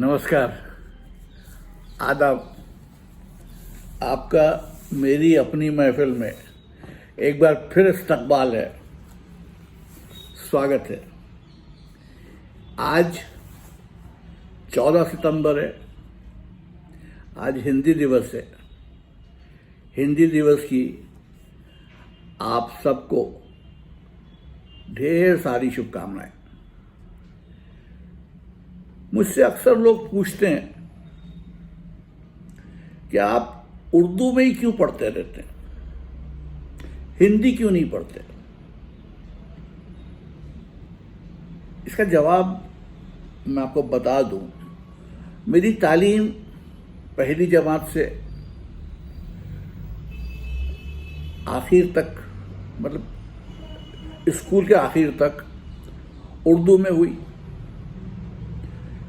नमस्कार, आदाब। आपका मेरी अपनी महफिल में एक बार फिर इस्तकबाल है, स्वागत है। आज 14 सितंबर है। आज हिंदी दिवस है। हिंदी दिवस की आप सबको ढेर सारी शुभकामनाएं। मुझसे अक्सर लोग पूछते हैं कि आप उर्दू में ही क्यों पढ़ते रहते हैं, हिंदी क्यों नहीं पढ़ते। इसका जवाब मैं आपको बता दूं। मेरी तालीम पहली जमात से आखिर तक, मतलब स्कूल के आखिर तक उर्दू में हुई।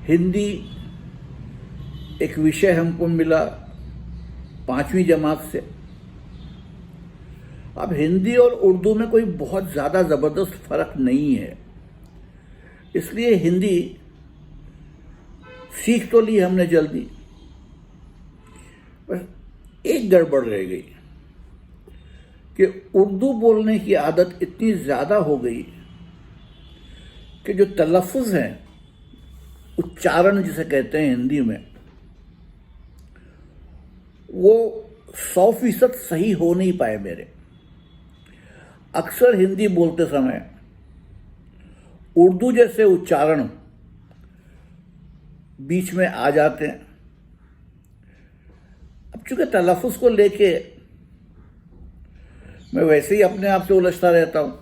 हिंदी एक विषय हमको मिला 5वीं जमात से। अब हिंदी और उर्दू में कोई बहुत ज़्यादा ज़बरदस्त फर्क नहीं है, इसलिए हिंदी सीख तो ली हमने जल्दी, बस एक गड़बड़ रह गई कि उर्दू बोलने की आदत इतनी ज़्यादा हो गई कि जो तलफ़्फ़ुज़ हैं, उच्चारण जिसे कहते हैं हिंदी में, वो 100% सही हो नहीं पाए मेरे। अक्सर हिंदी बोलते समय उर्दू जैसे उच्चारण बीच में आ जाते हैं। अब चूंकि तलफ़्फ़ुज़ को लेके मैं वैसे ही अपने आप से उलझता रहता हूँ।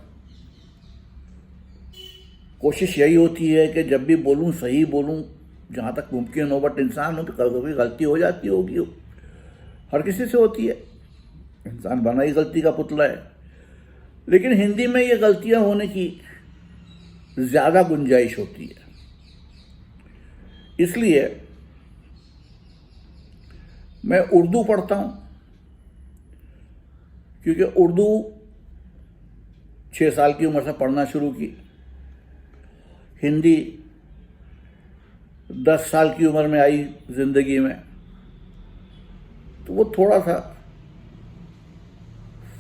कोशिश यही होती है कि जब भी बोलूं सही बोलूं जहाँ तक मुमकिन हो, बट इंसान हो तो कभी गलती हो जाती होगी, हर किसी से होती है। इंसान बना ही गलती का पुतला है। लेकिन हिंदी में ये गलतियां होने की ज़्यादा गुंजाइश होती है। इसलिए मैं उर्दू पढ़ता हूँ, क्योंकि उर्दू 6 साल की उम्र से पढ़ना शुरू की। हिंदी 10 साल की उम्र में आई जिंदगी में, तो वो थोड़ा सा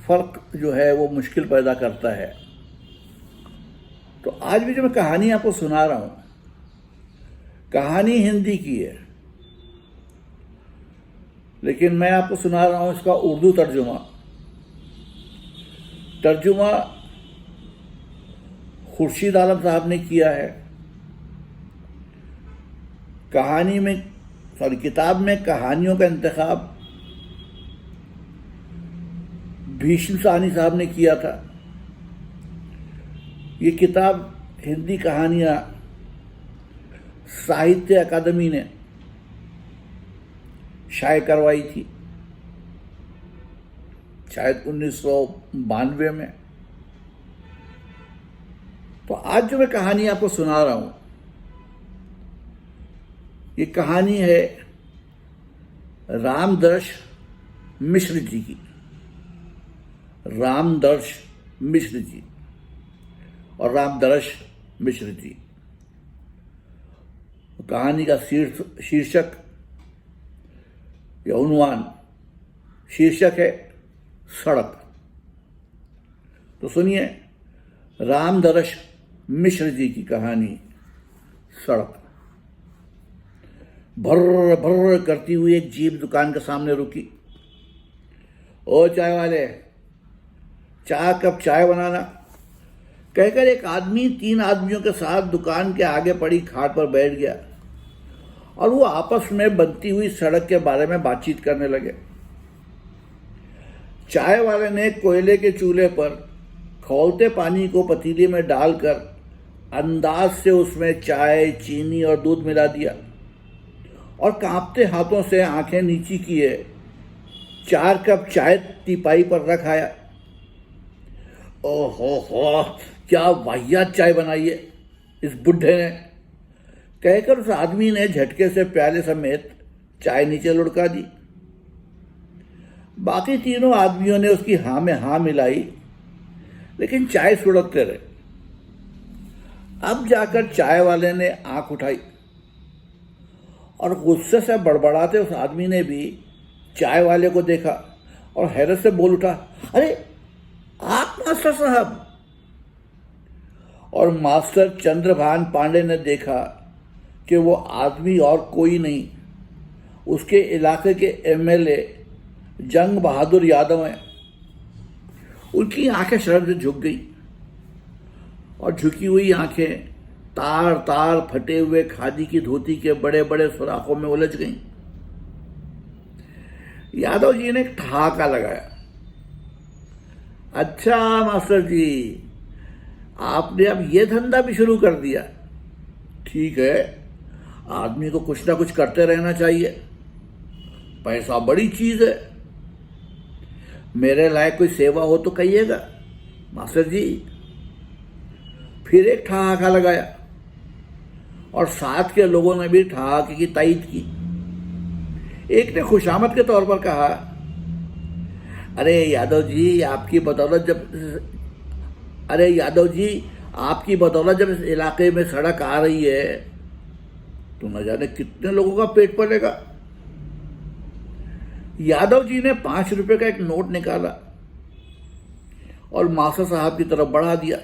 फर्क जो है वो मुश्किल पैदा करता है। तो आज भी जो मैं कहानी आपको सुना रहा हूं, कहानी हिंदी की है, लेकिन मैं आपको सुना रहा हूं इसका उर्दू तर्जुमा खुर्शीद आलम साहब ने किया है। किताब में कहानियों का इंतखाब भीष्म साहनी साहब ने किया था। ये किताब हिंदी कहानियां साहित्य अकादमी ने शाये करवाई थी, शायद 1992 में। तो आज जो मैं कहानी आपको सुना रहा हूं, ये कहानी है रामदर्श मिश्र जी की। रामदर्श मिश्र जी और रामदर्श मिश्र जी। कहानी का शीर्षक या उन्वान, शीर्षक है सड़क। तो सुनिए रामदर्श मिश्र जी की कहानी सड़क। भर्र भर्र करती हुई एक जीप दुकान के सामने रुकी। ओ चाय वाले, 4 कप चाय बनाना, कहकर एक आदमी 3 आदमियों के साथ दुकान के आगे पड़ी खाट पर बैठ गया और वो आपस में बनती हुई सड़क के बारे में बातचीत करने लगे। चाय वाले ने कोयले के चूल्हे पर खौलते पानी को पतीले में डालकर अंदाज से उसमें चाय, चीनी और दूध मिला दिया और कांपते हाथों से आंखें नीची किए 4 कप चाय टीपाई पर रख आया। ओहो हो, क्या वाहियात चाय बनाई है इस बुढ़े ने, कहकर उस आदमी ने झटके से प्याले समेत चाय नीचे लुढ़का दी। बाकी तीनों आदमियों ने उसकी हाँ में हाँ मिलाई, लेकिन चाय सुड़कते रहे। अब जाकर चाय वाले ने आंख उठाई और गुस्से से बड़बड़ाते उस आदमी ने भी चाय वाले को देखा और हैरत से बोल उठा, अरे आप मास्टर साहब। और मास्टर चंद्रभान पांडे ने देखा कि वो आदमी और कोई नहीं, उसके इलाके के एमएलए जंग बहादुर यादव हैं। उनकी आंखें शर्म से झुक गई और झुकी हुई आंखें तार तार फटे हुए खादी की धोती के बड़े बड़े सुराखों में उलझ गईं। यादव जी ने एक ठहाका लगाया, अच्छा मास्टर जी, आपने अब ये धंधा भी शुरू कर दिया। ठीक है, आदमी को कुछ ना कुछ करते रहना चाहिए, पैसा बड़ी चीज है। मेरे लायक कोई सेवा हो तो कहिएगा मास्टर जी। फिर एक ठहाका लगाया और साथ के लोगों ने भी ठहाके की तायीद की। एक ने खुशामद के तौर पर कहा, अरे यादव जी आपकी बदौलत जब इस इलाके में सड़क आ रही है तो न जाने कितने लोगों का पेट पलेगा। यादव जी ने 5 रुपए का एक नोट निकाला और मास्टर साहब की तरफ बढ़ा दिया।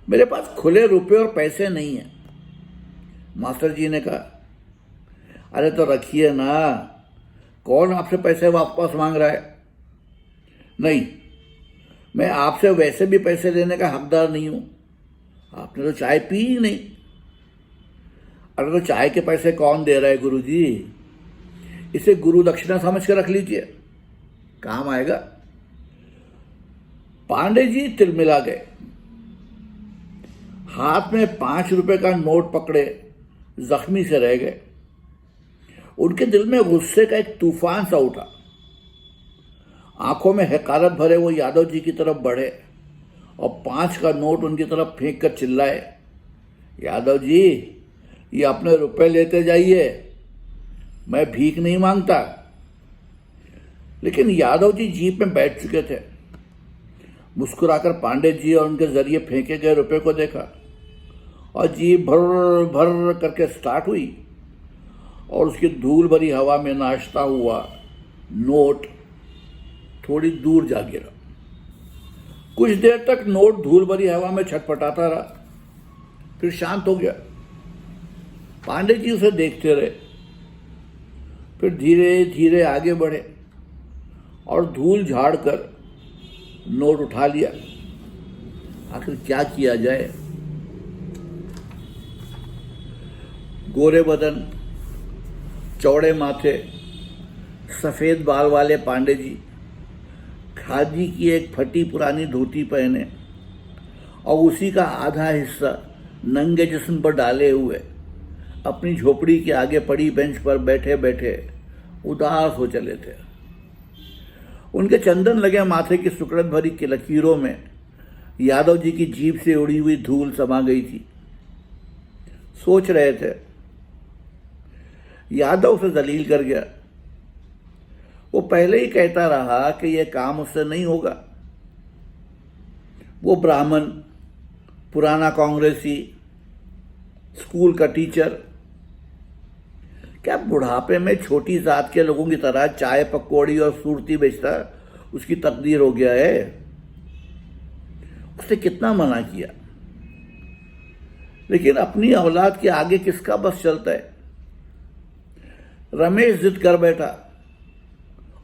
मेरे पास खुले रुपए और पैसे नहीं है, मास्टर जी ने कहा। अरे तो रखिए ना, कौन आपसे पैसे वापस मांग रहा है? नहीं, मैं आपसे वैसे भी पैसे लेने का हकदार नहीं हूं, आपने तो चाय पी ही नहीं। अरे तो चाय के पैसे कौन दे रहा है गुरुजी? इसे गुरु दक्षिणा समझ कर रख लीजिए, काम आएगा। पांडे जी तिलमिला गए, हाथ में 5 रुपए का नोट पकड़े जख्मी से रह गए। उनके दिल में गुस्से का एक तूफान सा उठा। आंखों में हकारत भरे वो यादव जी की तरफ बढ़े और 5 का नोट उनकी तरफ फेंक कर चिल्लाए, यादव जी ये अपने रुपए लेते जाइए, मैं भीख नहीं मांगता। लेकिन यादव जी जीप में बैठ चुके थे। मुस्कुराकर पांडे जी और उनके जरिए फेंके गए रुपए को देखा और जीप भर भर करके स्टार्ट हुई और उसकी धूल भरी हवा में नाचता हुआ नोट थोड़ी दूर जा गिरा। कुछ देर तक नोट धूल भरी हवा में छटपटाता रहा, फिर शांत हो गया। पांडे जी उसे देखते रहे, फिर धीरे धीरे आगे बढ़े और धूल झाड़कर नोट उठा लिया। आखिर क्या किया जाए? गोरे बदन, चौड़े माथे, सफेद बाल वाले पांडे जी खादी की एक फटी पुरानी धोती पहने और उसी का आधा हिस्सा नंगे जिस्म पर डाले हुए अपनी झोपड़ी के आगे पड़ी बेंच पर बैठे बैठे उदास हो चले थे। उनके चंदन लगे माथे की सुकड़त भरी की लकीरों में यादव जी की जीभ से उड़ी हुई धूल समा गई थी। सोच रहे थे। यादव उसे जलील कर गया। वो पहले ही कहता रहा कि यह काम उससे नहीं होगा। वो ब्राह्मण, पुराना कांग्रेसी, स्कूल का टीचर, क्या बुढ़ापे में छोटी जात के लोगों की तरह चाय पकौड़ी और सूरती बेचता उसकी तकदीर हो गया है? उसने कितना मना किया, लेकिन अपनी औलाद के आगे किसका बस चलता है। रमेश जिद कर बैठा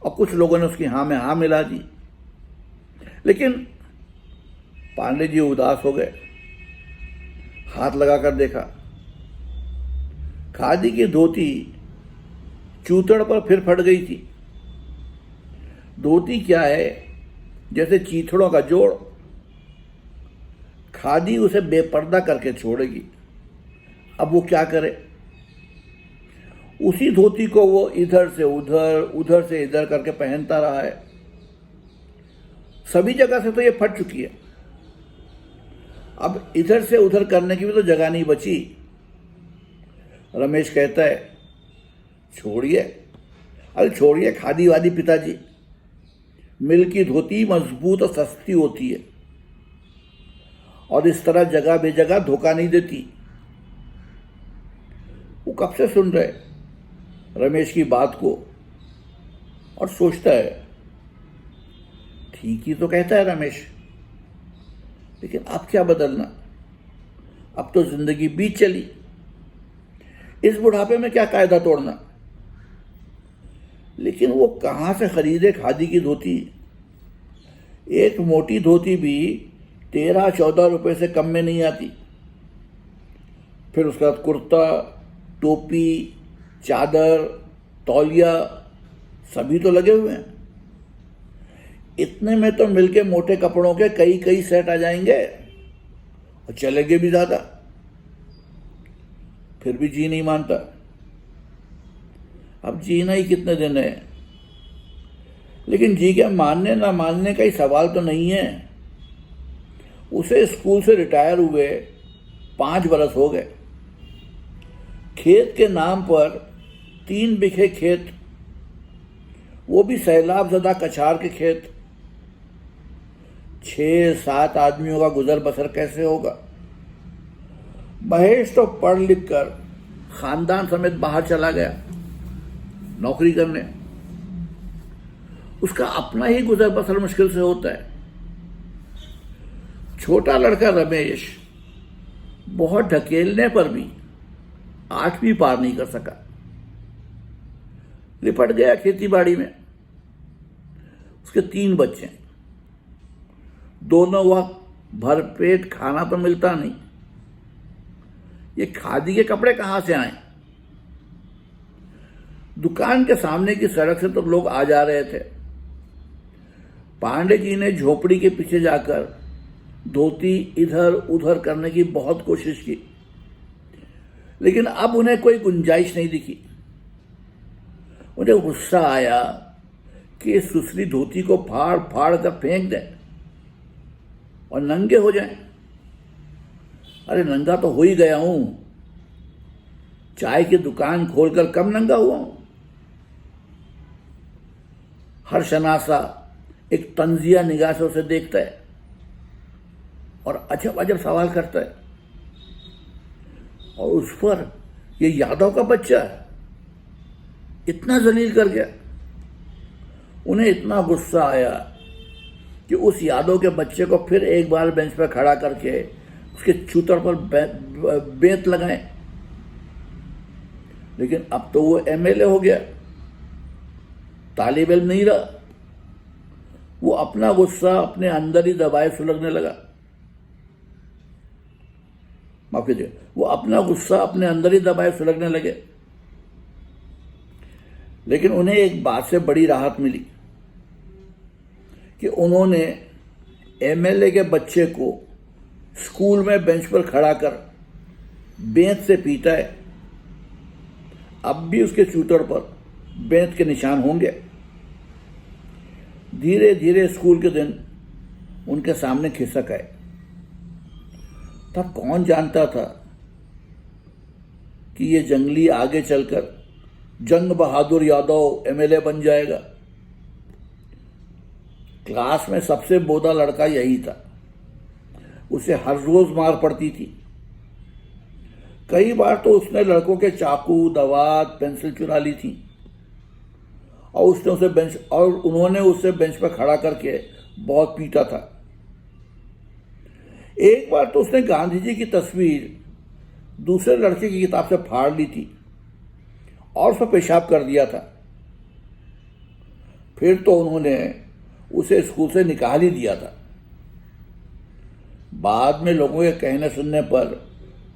और कुछ लोगों ने उसकी हां में हां मिला दी, लेकिन पांडे जी उदास हो गए। हाथ लगाकर देखा, खादी की धोती चूतड़ पर फिर फट गई थी। धोती क्या है, जैसे चीथड़ों का जोड़। खादी उसे बेपर्दा करके छोड़ेगी। अब वो क्या करे? उसी धोती को वो इधर से उधर, उधर से इधर करके पहनता रहा है। सभी जगह से तो ये फट चुकी है, अब इधर से उधर करने की भी तो जगह नहीं बची। रमेश कहता है, छोड़िए, अरे छोड़िए खादी वादी पिताजी, मिल की धोती मजबूत और सस्ती होती है और इस तरह जगह बेजगह धोखा नहीं देती। वो कब से सुन रहे रमेश की बात को और सोचता है ठीक ही तो कहता है रमेश, लेकिन अब क्या बदलना, अब तो जिंदगी बीत चली, इस बुढ़ापे में क्या कायदा तोड़ना। लेकिन वो कहां से खरीदे खादी की धोती। एक मोटी धोती भी 13-14 रुपए से कम में नहीं आती। फिर उसके बाद कुर्ता, टोपी, चादर, तौलिया सभी तो लगे हुए हैं। इतने में तो मिलके मोटे कपड़ों के कई कई सेट आ जाएंगे और चलेंगे भी ज्यादा। फिर भी जी नहीं मानता। अब जीना ही कितने दिन है। लेकिन जी के मानने ना मानने का ही सवाल तो नहीं है। उसे स्कूल से रिटायर हुए 5 बरस हो गए। खेत के नाम पर 3 बिघे खेत, वो भी सैलाब ज़दा कछार के खेत। 6-7 आदमियों का गुजर बसर कैसे होगा। महेश तो पढ़ लिख कर खानदान समेत बाहर चला गया नौकरी करने। उसका अपना ही गुजर बसर मुश्किल से होता है। छोटा लड़का रमेश बहुत ढकेलने पर भी 8वीं पार नहीं कर सका। लिपट गया खेती बाड़ी में। उसके 3 बच्चे, दोनों वक्त भरपेट खाना तो मिलता नहीं। ये खादी के कपड़े कहां से आए। दुकान के सामने की सड़क से तो लोग आ जा रहे थे। पांडे जी ने झोपड़ी के पीछे जाकर धोती इधर उधर करने की बहुत कोशिश की, लेकिन अब उन्हें कोई गुंजाइश नहीं दिखी। उन्हें गुस्सा आया कि इस सुसरी धोती को फाड़ फाड़ कर फेंक दें और नंगे हो जाएं। अरे नंगा तो हो ही गया हूं। चाय की दुकान खोलकर कम नंगा हुआ हूं। हर शनासा एक तंजिया निगाह से उसे देखता है और अजब अजब सवाल करता है। और उस पर ये यादव का बच्चा इतना जलील कर गया। उन्हें इतना गुस्सा आया कि उस यादव के बच्चे को फिर एक बार बेंच पर खड़ा करके उसके चूतर पर बेंत लगाए। लेकिन अब तो वो एमएलए हो गया, तालिब इल्म नहीं रहा। वो अपना गुस्सा अपने अंदर ही दबाए सुलगने लगा। माफ कीजिए, वो अपना गुस्सा अपने अंदर ही दबाए सुलगने लगे। लेकिन उन्हें एक बात से बड़ी राहत मिली कि उन्होंने एमएलए के बच्चे को स्कूल में बेंच पर खड़ा कर बेंत से पीटा है। अब भी उसके चूतर पर बेंत के निशान होंगे। धीरे धीरे स्कूल के दिन उनके सामने खिसक आए। तब कौन जानता था कि ये जंगली आगे चलकर जंग बहादुर यादव एमएलए बन जाएगा। क्लास में सबसे बोधा लड़का यही था। उसे हर रोज मार पड़ती थी। कई बार तो उसने लड़कों के चाकू, दवात, पेंसिल चुरा ली थी और उन्होंने उसे बेंच पर खड़ा करके बहुत पीटा था। एक बार तो उसने गांधी जी की तस्वीर दूसरे लड़के की किताब से फाड़ ली थी और उस पर पेशाब कर दिया था। फिर तो उन्होंने उसे स्कूल से निकाल ही दिया था। बाद में लोगों के कहने सुनने पर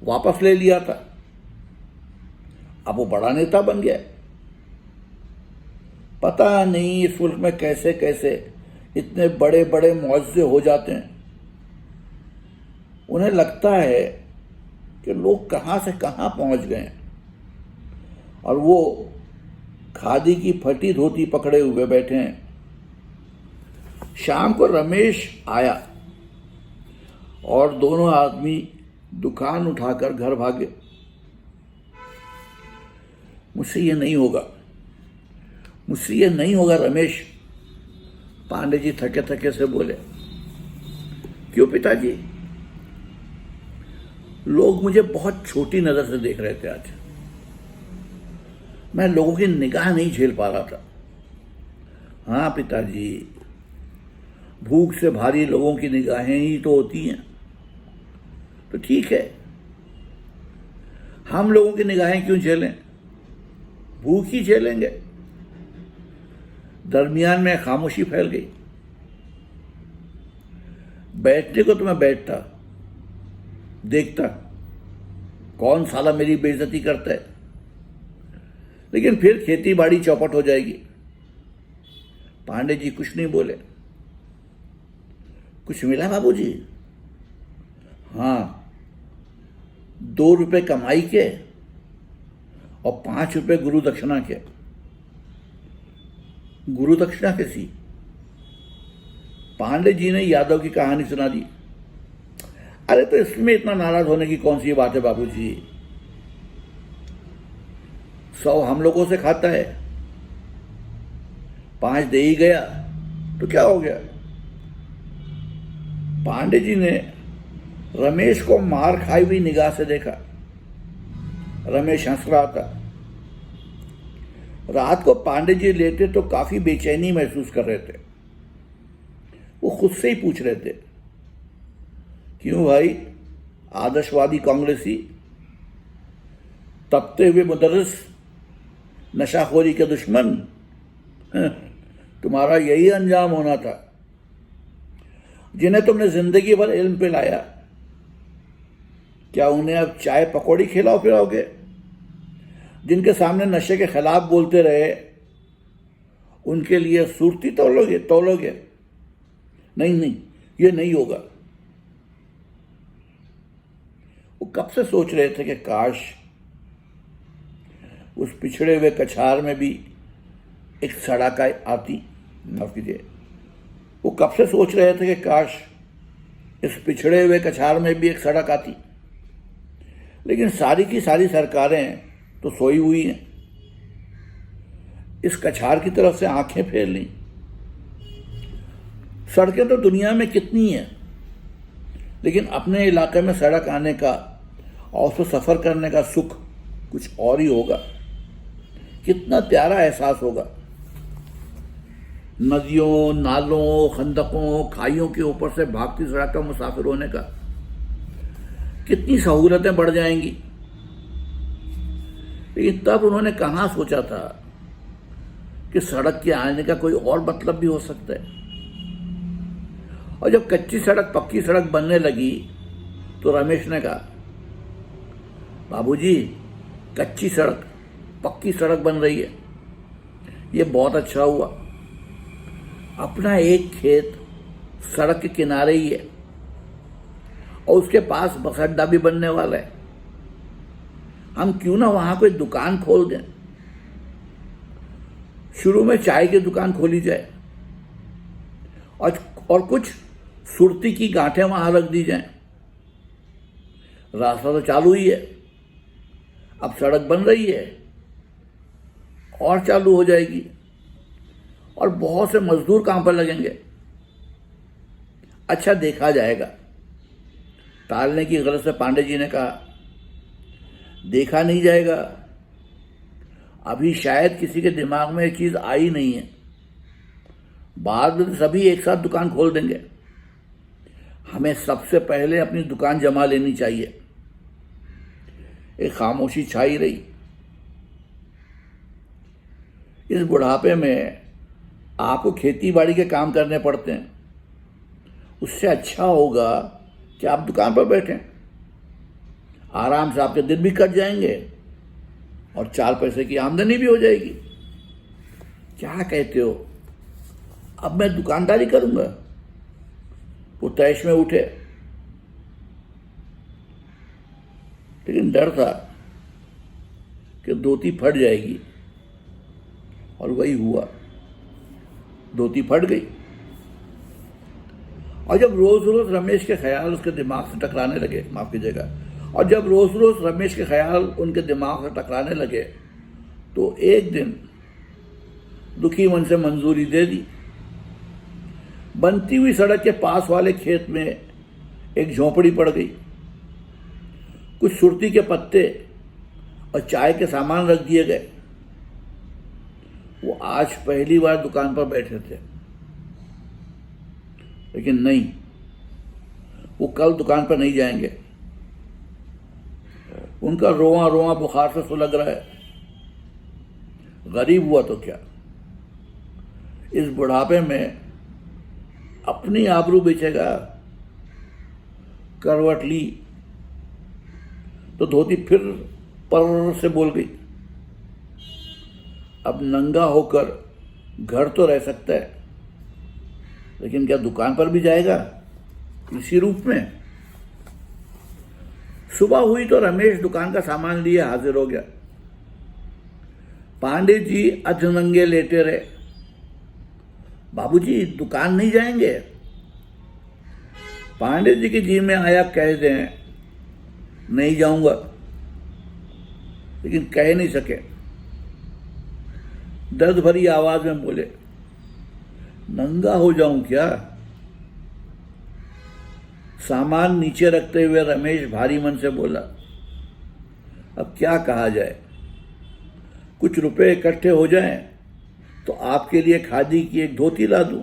वापस ले लिया था। अब वो बड़ा नेता बन गया। पता नहीं इस मुल्क में कैसे कैसे इतने बड़े बड़े मुआवजे हो जाते हैं। उन्हें लगता है कि लोग कहां से कहां पहुंच गए और वो खादी की फटी धोती पकड़े हुए बैठे हैं। शाम को रमेश आया और दोनों आदमी दुकान उठाकर घर भागे। मुझसे ये नहीं होगा, मुझसे ये नहीं होगा रमेश, पांडे जी थके थके से बोले। क्यों पिताजी? लोग मुझे बहुत छोटी नजर से देख रहे थे आज। मैं लोगों की निगाह नहीं झेल पा रहा था। हाँ पिताजी, भूख से भारी लोगों की निगाहें ही तो होती हैं। तो ठीक है, हम लोगों की निगाहें क्यों झेलें, भूख ही झेलेंगे। दरमियान में खामोशी फैल गई। बैठने को तो मैं बैठता, देखता कौन साला मेरी बेइज्जती करता है, लेकिन फिर खेती बाड़ी चौपट हो जाएगी। पांडे जी कुछ नहीं बोले। कुछ मिला बाबूजी? हाँ, 2 रुपए कमाई के और 5 रुपए गुरु दक्षिणा के। गुरु दक्षिणा कैसी? पांडे जी ने यादव की कहानी सुना दी। अरे तो इसमें इतना नाराज होने की कौन सी बात है बाबूजी? 100 हम लोगों से खाता है, 5 दे ही गया तो क्या हो गया? पांडे जी ने रमेश को मार खाई हुई निगाह से देखा। रमेश हंस रहा था। रात को पांडे जी लेटे तो काफी बेचैनी महसूस कर रहे थे। वो खुद से ही पूछ रहे थे, क्यों भाई आदर्शवादी कांग्रेसी, तपते हुए मुदर्रिस, नशाखोरी के दुश्मन, तुम्हारा यही अंजाम होना था, जिन्हें तुमने जिंदगी भर इल्म पे लाया, क्या उन्हें अब चाय पकौड़ी खिलाओ पिलाओगे? जिनके सामने नशे के खिलाफ बोलते रहे, उनके लिए सुरती तौलोगे? नहीं, ये नहीं होगा। वो कब से सोच रहे थे कि काश उस पिछड़े हुए कछार में भी एक सड़क आती। माफ कीजिए, वो कब से सोच रहे थे कि काश इस पिछड़े हुए कछार में भी एक सड़क आती। लेकिन सारी की सारी सरकारें तो सोई हुई हैं। इस कछार की तरफ से आंखें फेर ली। सड़कें तो दुनिया में कितनी हैं, लेकिन अपने इलाके में सड़क आने का और उसको सफर करने का सुख कुछ और ही होगा। कितना प्यारा एहसास होगा। नदियों, नालों, खंदकों, खाइयों के ऊपर से भागती सड़क का मुसाफिर होने का कितनी सहूलतें बढ़ जाएंगी। लेकिन तब उन्होंने कहाँ सोचा था कि सड़क के आने का कोई और मतलब भी हो सकता है। और जब कच्ची सड़क पक्की सड़क बनने लगी तो रमेश ने कहा, बाबूजी कच्ची सड़क पक्की सड़क बन रही है, ये बहुत अच्छा हुआ। अपना एक खेत सड़क के किनारे ही है और उसके पास बस अड्डा भी बनने वाला है। हम क्यों ना वहां कोई दुकान खोल दें। शुरू में चाय की दुकान खोली जाए और कुछ सुरती की गांठें वहां रख दी जाएं। रास्ता तो चालू ही है, अब सड़क बन रही है और चालू हो जाएगी और बहुत से मजदूर काम पर लगेंगे। अच्छा देखा जाएगा। टालने की गरज से पांडे जी ने कहा, देखा नहीं जाएगा, अभी शायद किसी के दिमाग में ये चीज आई नहीं है। बाद में सभी एक साथ दुकान खोल देंगे। हमें सबसे पहले अपनी दुकान जमा लेनी चाहिए। एक खामोशी छाई रही। इस बुढ़ापे में आपको खेती बाड़ी के काम करने पड़ते हैं, उससे अच्छा होगा कि आप दुकान पर बैठें। आराम से आपके दिन भी कट जाएंगे और 4 पैसे की आमदनी भी हो जाएगी। क्या कहते हो, अब मैं दुकानदारी करूंगा? वो तैश में उठे, लेकिन डर था कि धोती फट जाएगी और वही हुआ, धोती फट गई। और जब रोज रोज रमेश के ख्याल उसके दिमाग से टकराने लगे, माफ कीजिएगा, और जब रोज रोज रमेश के ख्याल उनके दिमाग से टकराने लगे तो एक दिन दुखी मन से मंजूरी दे दी। बनती हुई सड़क के पास वाले खेत में एक झोंपड़ी पड़ गई। कुछ सुरती के पत्ते और चाय के सामान रख दिए गए। वो आज पहली बार दुकान पर बैठे थे, लेकिन नहीं, वो कल दुकान पर नहीं जाएंगे। उनका रोआ रोआ बुखार से सुलग रहा है। गरीब हुआ तो क्या, इस बुढ़ापे में अपनी आबरू बेचेगा। करवट ली तो धोती फिर पर से बोल गई, अब नंगा होकर घर तो रह सकता है, लेकिन क्या दुकान पर भी जाएगा इसी रूप में? सुबह हुई तो रमेश दुकान का सामान लिए हाजिर हो गया। पांडे जी अधनंगे लेटे रहे। बाबूजी दुकान नहीं जाएंगे? पांडे जी की जी में आया कह दें नहीं जाऊंगा, लेकिन कह नहीं सके। दर्द भरी आवाज में बोले, नंगा हो जाऊं क्या? सामान नीचे रखते हुए रमेश भारी मन से बोला, अब क्या कहा जाए, कुछ रुपए इकट्ठे हो जाएं तो आपके लिए खादी की एक धोती ला दूं।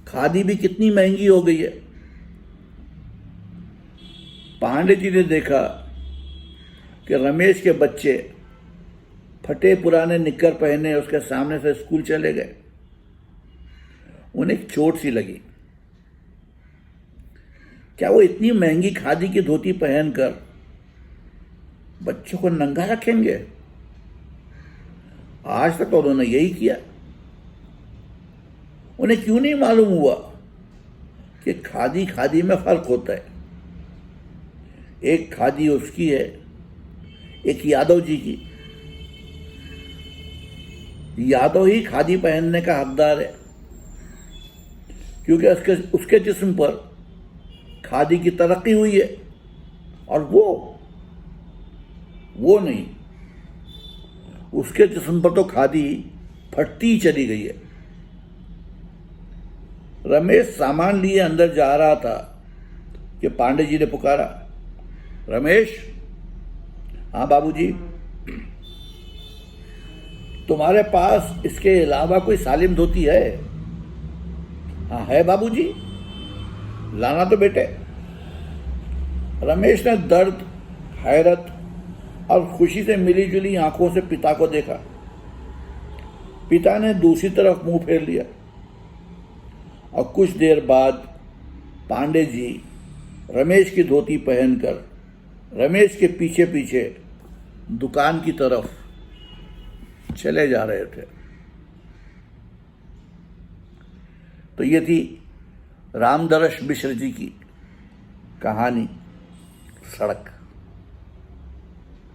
खादी भी कितनी महंगी हो गई है। पांडे जी ने देखा कि रमेश के बच्चे फटे पुराने निक्कर पहने उसके सामने से स्कूल चले गए। उन्हें एक चोट सी लगी। क्या वो इतनी महंगी खादी की धोती पहनकर बच्चों को नंगा रखेंगे? आज तक तो उन्होंने यही किया। उन्हें क्यों नहीं मालूम हुआ कि खादी खादी में फर्क होता है। एक खादी उसकी है, एक यादव जी की। यादव ही खादी पहनने का हकदार है, क्योंकि उसके जिस्म पर खादी की तरक्की हुई है, और वो नहीं, उसके जिस्म पर तो खादी फटती ही चली गई है। रमेश सामान लिए अंदर जा रहा था कि पांडे जी ने पुकारा, रमेश। हाँ बाबूजी। तुम्हारे पास इसके अलावा कोई सालिम धोती है? हाँ है बाबूजी, लाना तो बेटे। रमेश ने दर्द, हैरत और खुशी से मिली जुली आंखों से पिता को देखा। पिता ने दूसरी तरफ मुंह फेर लिया, और कुछ देर बाद पांडे जी रमेश की धोती पहनकर रमेश के पीछे पीछे दुकान की तरफ चले जा रहे थे। तो ये थी रामदरश मिश्र जी की कहानी सड़क।